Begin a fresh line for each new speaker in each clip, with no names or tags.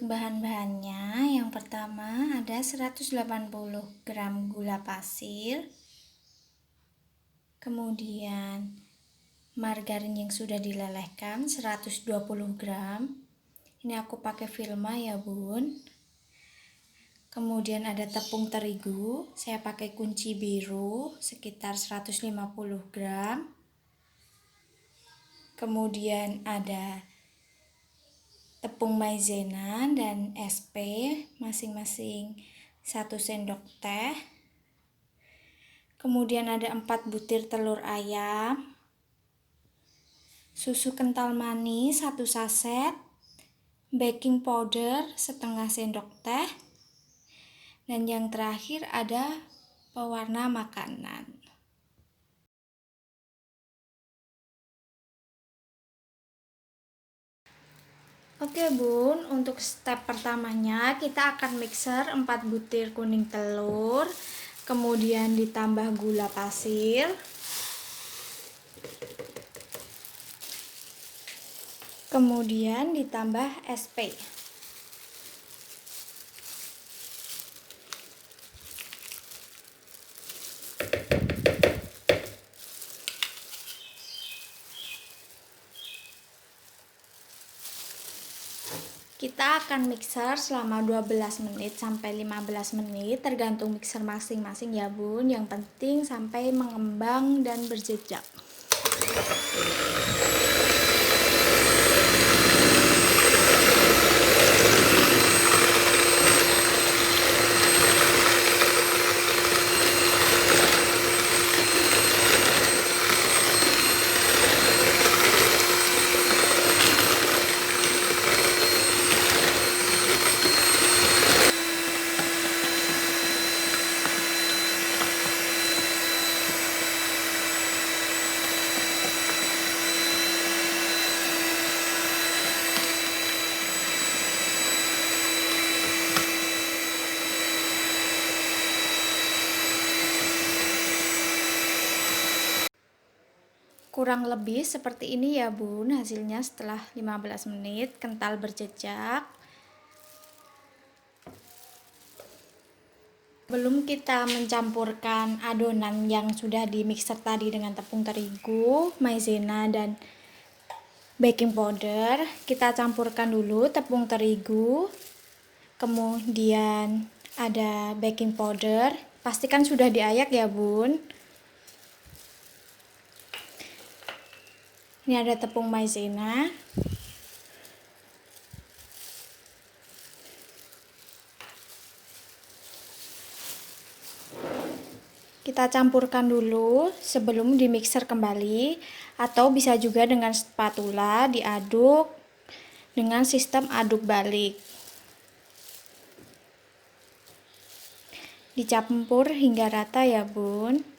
Untuk bahan-bahannya, yang pertama ada 180 gram gula pasir, kemudian margarin yang sudah dilelehkan 120 gram. Ini aku pakai Vilma ya bun. Kemudian ada tepung terigu, saya pakai kunci biru sekitar 150 gram. Kemudian ada tepung maizena dan SP masing-masing 1 sendok teh. Kemudian ada 4 butir telur ayam, susu kental manis 1 saset, baking powder setengah sendok teh, dan yang terakhir ada pewarna makanan. Oke bun, untuk step pertamanya kita akan mixer 4 butir kuning telur, kemudian ditambah gula pasir, kemudian ditambah SP. Kita akan mixer selama 12 menit sampai 15 menit tergantung mixer masing-masing ya bun. Yang penting sampai mengembang dan berjejak. Kurang lebih seperti ini ya bun hasilnya setelah 15 menit, kental berjejak. Belum kita mencampurkan adonan yang sudah di mixer tadi dengan tepung terigu, maizena, dan baking powder, kita campurkan dulu tepung terigu, kemudian ada baking powder, pastikan sudah diayak ya bun. Ini ada tepung maizena, kita campurkan dulu sebelum dimixer kembali, atau bisa juga dengan spatula diaduk dengan sistem aduk balik. Dicampur hingga rata ya bun.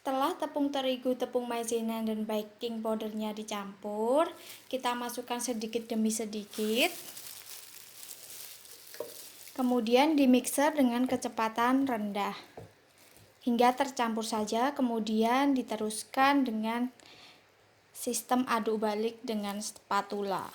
Setelah tepung terigu, tepung maizena, dan baking powdernya dicampur, kita masukkan sedikit demi sedikit. Kemudian dimixer dengan kecepatan rendah hingga tercampur saja, kemudian diteruskan dengan sistem aduk balik dengan spatula.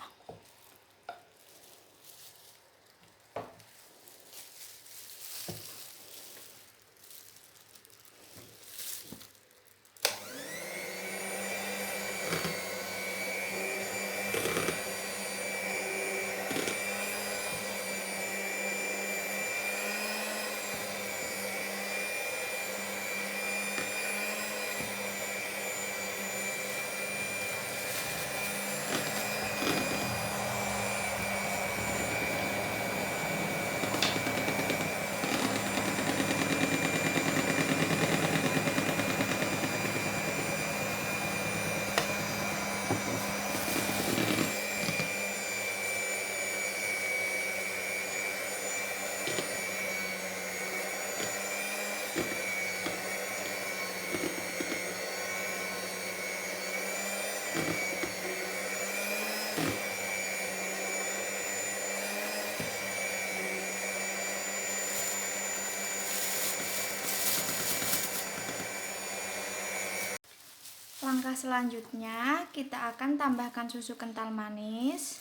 Langkah selanjutnya kita akan tambahkan susu kental manis.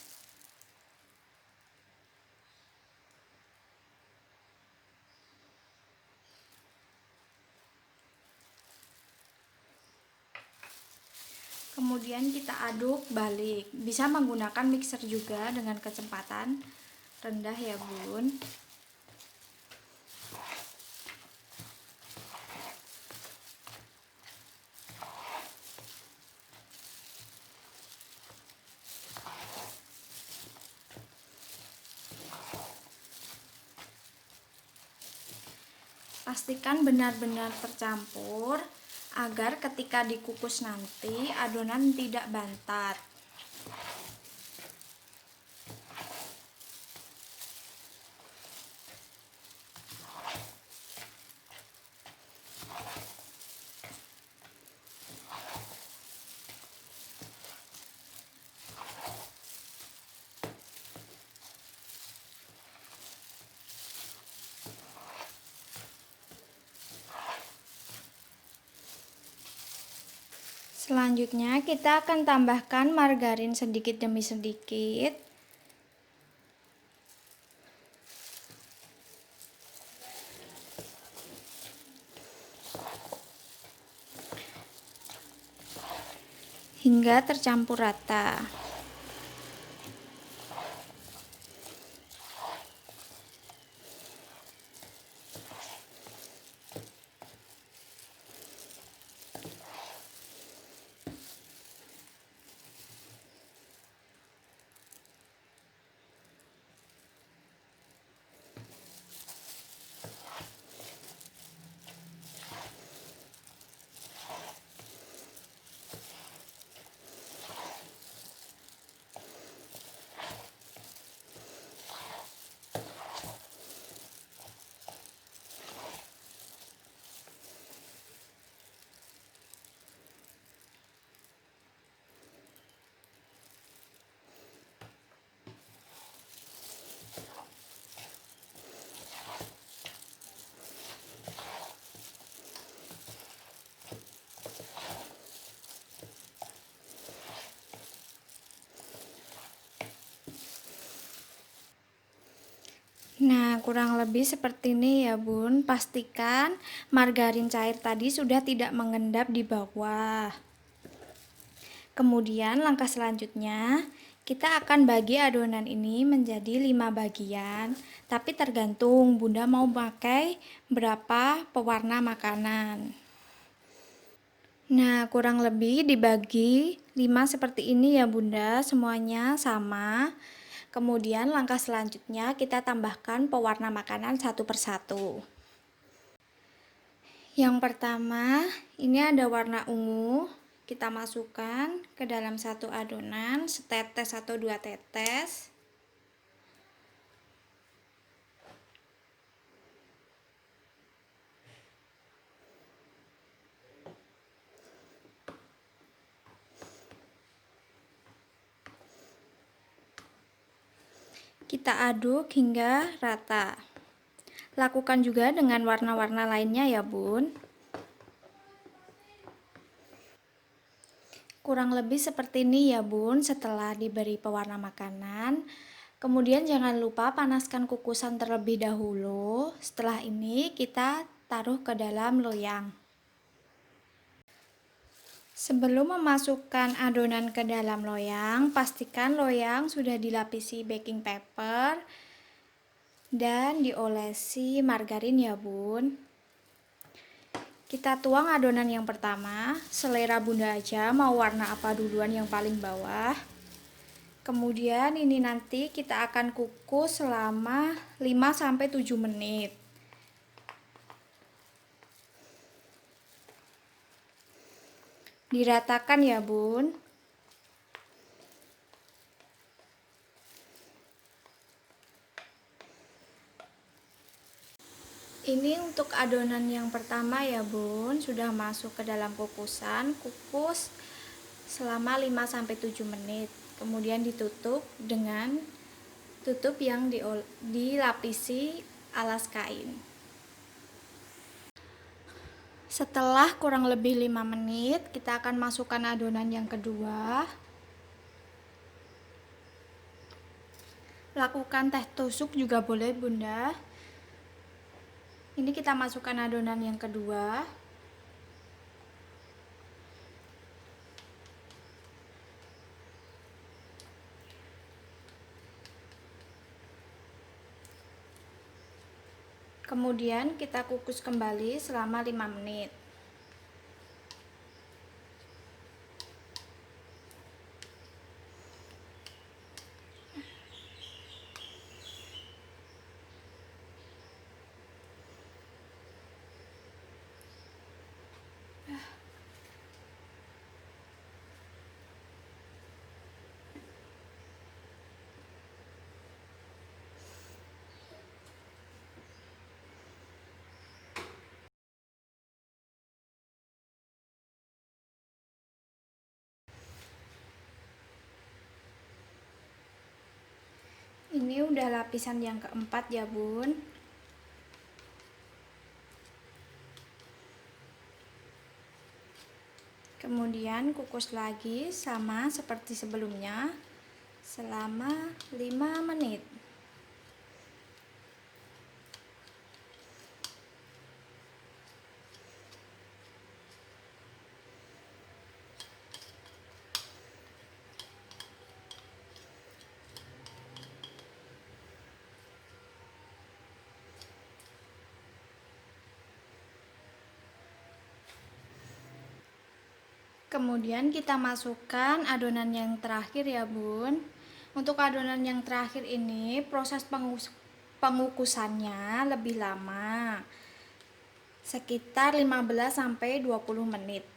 Kemudian kita aduk balik. Bisa menggunakan mixer juga dengan kecepatan rendah ya Bun. Pastikan benar-benar tercampur agar ketika dikukus nanti adonan tidak bantat. Selanjutnya kita akan tambahkan margarin sedikit demi sedikit. Hingga tercampur rata. Nah, kurang lebih seperti ini ya Bun. Pastikan margarin cair tadi sudah tidak mengendap di bawah. Kemudian langkah selanjutnya kita akan bagi adonan ini menjadi 5 bagian. Tapi tergantung Bunda mau pakai berapa pewarna makanan. Nah, kurang lebih dibagi 5 seperti ini ya Bunda, semuanya sama. Kemudian langkah selanjutnya kita tambahkan pewarna makanan satu persatu. Yang pertama, ini ada warna ungu. Kita masukkan ke dalam satu adonan, setetes atau 2 tetes. Kita aduk hingga rata. Lakukan juga dengan warna-warna lainnya ya Bun. Kurang lebih seperti ini ya Bun setelah diberi pewarna makanan. Kemudian jangan lupa panaskan kukusan terlebih dahulu. Setelah ini kita taruh ke dalam loyang. Sebelum memasukkan adonan ke dalam loyang, pastikan loyang sudah dilapisi baking paper dan diolesi margarin ya Bun. Kita tuang adonan yang pertama, selera Bunda aja mau warna apa duluan yang paling bawah. Kemudian ini nanti kita akan kukus selama 5-7 menit. Diratakan ya Bun. Ini untuk adonan yang pertama ya Bun, sudah masuk ke dalam kukusan, kukus selama 5-7 menit. Kemudian ditutup dengan tutup yang dilapisi alas kain. Setelah kurang lebih 5 menit, kita akan masukkan adonan yang kedua. Lakukan teh tusuk juga boleh, Bunda. Ini kita masukkan adonan yang kedua. Kemudian kita kukus kembali selama 5 menit. Ini udah lapisan yang keempat ya, Bun. Kemudian kukus lagi sama seperti sebelumnya selama 5 menit. Kemudian kita masukkan adonan yang terakhir ya, Bun. Untuk adonan yang terakhir ini proses pengukusannya lebih lama. Sekitar 15 sampai 20 menit.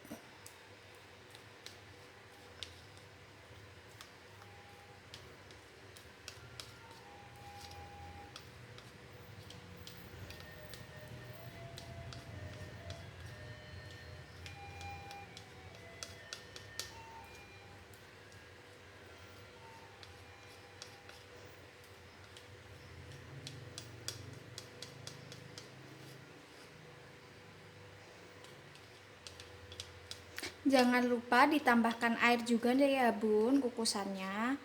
Jangan lupa ditambahkan air juga deh ya, Bun, kukusannya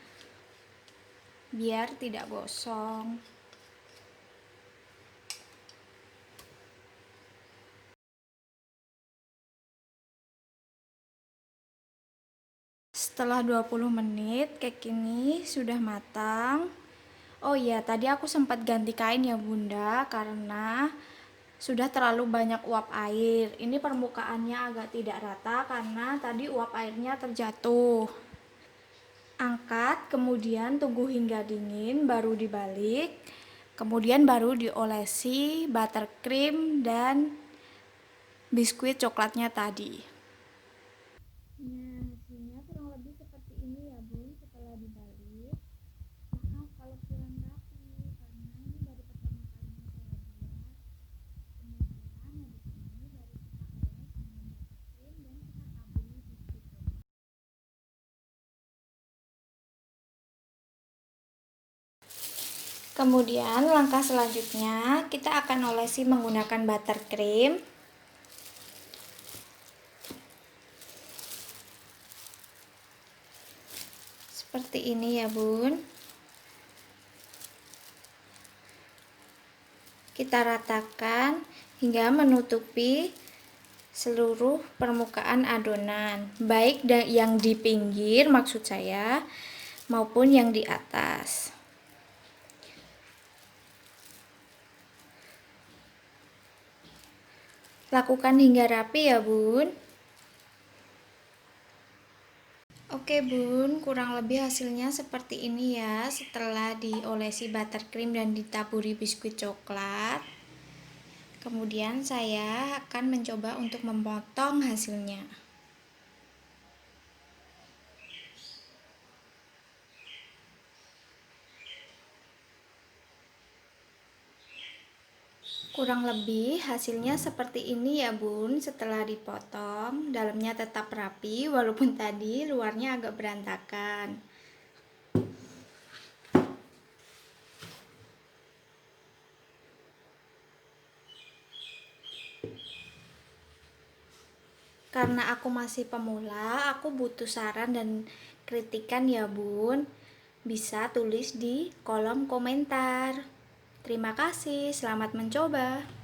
biar tidak gosong. Setelah 20 menit cake ini sudah matang. Oh iya, tadi aku sempat ganti kain ya, Bunda, karena sudah terlalu banyak uap air. Ini permukaannya agak tidak rata karena tadi uap airnya terjatuh. Angkat, kemudian tunggu hingga dingin, baru dibalik. Kemudian baru diolesi buttercream dan biskuit coklatnya tadi. Nah, hasilnya kurang lebih seperti ini ya, Bun, setelah dibalik. Maaf kalau kurang rapi, karena ini baru pertama kalinya saya buat. Kemudian habis ini baru kita oles dengan buttercream dan kita taburi biskuit coklat. Kemudian langkah selanjutnya kita akan olesi menggunakan buttercream. Seperti ini ya, Bun. Kita ratakan hingga menutupi seluruh permukaan adonan, baik yang di pinggir maksud saya maupun yang di atas. Lakukan hingga rapi ya, Bun. Oke, Bun, kurang lebih hasilnya seperti ini ya setelah diolesi buttercream dan ditaburi biskuit coklat. Kemudian saya akan mencoba untuk memotong hasilnya. Kurang lebih hasilnya seperti ini ya, Bun. Setelah dipotong, dalamnya tetap rapi walaupun tadi luarnya agak berantakan. Karena aku masih pemula, aku butuh saran dan kritikan ya Bun. Bisa tulis di kolom komentar. Terima kasih, selamat mencoba.